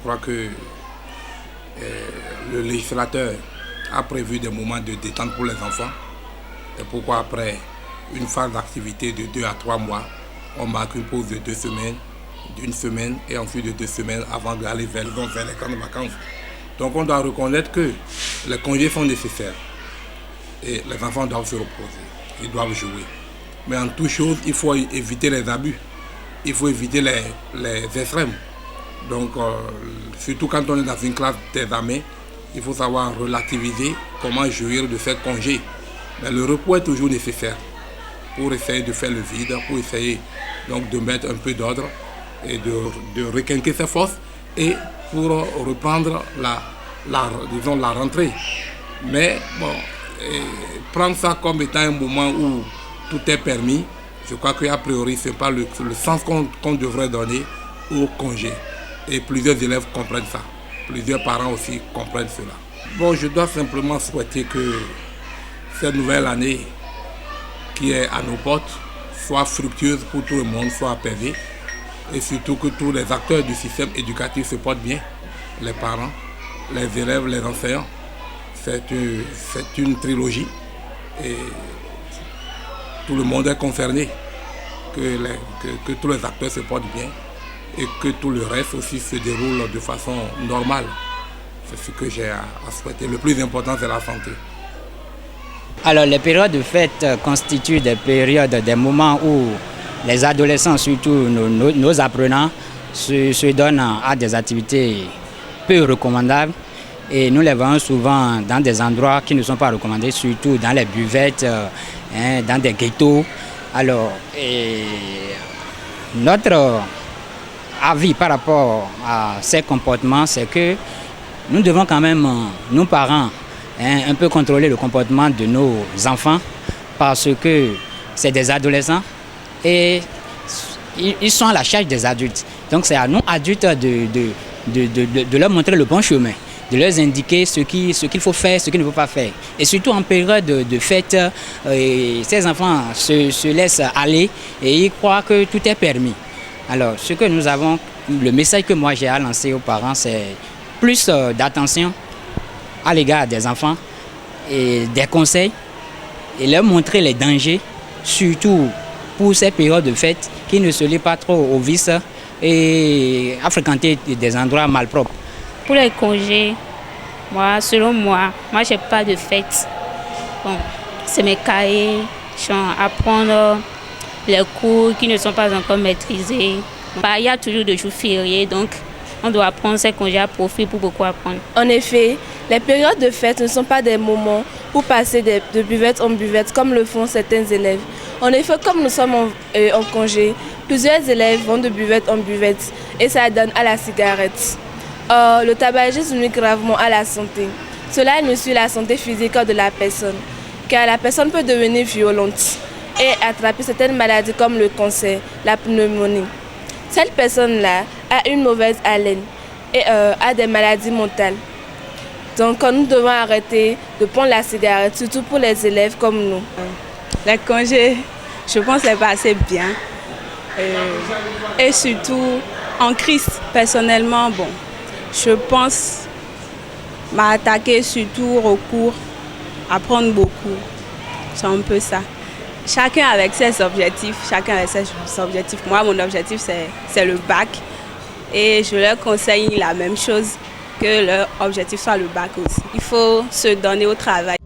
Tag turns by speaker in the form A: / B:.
A: crois que le législateur a prévu des moments de détente pour les enfants. C'est pourquoi après une phase d'activité de 2 à 3 mois, on marque une pause de 2 semaines, d'une semaine et ensuite de 2 semaines avant d'aller vers les camps de vacances. Donc on doit reconnaître que les congés sont nécessaires et les enfants doivent se reposer, ils doivent jouer. Mais en toute chose, il faut éviter les abus, il faut éviter les extrêmes. Donc surtout quand on est dans une classe d'examen, il faut savoir relativiser comment jouir de ces congés. Mais le repos est toujours nécessaire pour essayer de faire le vide, pour essayer donc de mettre un peu d'ordre et de requinquer ses forces et pour reprendre la rentrée. Mais bon, prendre ça comme étant un moment où tout est permis, je crois qu'a priori ce n'est pas le sens qu'on devrait donner au congé. Et plusieurs élèves comprennent ça. Plusieurs parents aussi comprennent cela. Bon, je dois simplement souhaiter que cette nouvelle année qui est à nos portes soit fructueuse pour tout le monde, soit apaisée. Et surtout que tous les acteurs du système éducatif se portent bien. Les parents, les élèves, les enseignants. C'est une trilogie. Et tout le monde est concerné. Que tous les acteurs se portent bien. Et que tout le reste aussi se déroule de façon normale. C'est ce que j'ai à souhaiter. Le plus important, c'est la santé.
B: Alors, les périodes de fête constituent des moments où les adolescents, surtout nos apprenants, se donnent à des activités peu recommandables. Et nous les voyons souvent dans des endroits qui ne sont pas recommandés, surtout dans les buvettes, dans des ghettos. Alors, notre avis par rapport à ces comportements, c'est que nous devons quand même, nous parents, un peu contrôler le comportement de nos enfants parce que c'est des adolescents et ils sont à la charge des adultes. Donc c'est à nous, adultes, de leur montrer le bon chemin, de leur indiquer ce qu'il faut faire, ce qu'il ne faut pas faire. Et surtout en période de fête, ces enfants se laissent aller et ils croient que tout est permis. Alors, ce que nous avons, le message que moi j'ai à lancer aux parents, c'est plus d'attention à l'égard des enfants et des conseils et leur montrer les dangers, surtout pour ces périodes de fête qui ne se lient pas trop aux vices et à fréquenter des endroits malpropres.
C: Pour les congés, selon moi, je n'ai pas de fête. Bon, c'est mes cahiers, apprendre les cours qui ne sont pas encore maîtrisés. Il y a toujours des jours fériés, donc on doit prendre ces congés à profit pour beaucoup apprendre.
D: En effet, les périodes de fête ne sont pas des moments pour passer de buvette en buvette comme le font certains élèves. En effet, comme nous sommes en congé, plusieurs élèves vont de buvette en buvette et ça donne à la cigarette. Or, le tabagisme nuit gravement à la santé. Cela nuit sur la santé physique de la personne, car la personne peut devenir violente et attraper certaines maladies comme le cancer, la pneumonie. Cette personne-là a une mauvaise haleine et a des maladies mentales. Donc nous devons arrêter de prendre la cigarette, surtout pour les élèves comme nous.
E: Les congés, je pense que c'est passé bien. Et surtout en crise, personnellement, je pense m'attaquer surtout au cours, apprendre beaucoup. C'est un peu ça. Chacun avec ses objectifs, Moi, mon objectif, c'est le bac. Et je leur conseille la même chose, que leur objectif soit le bac aussi. Il faut se donner au travail.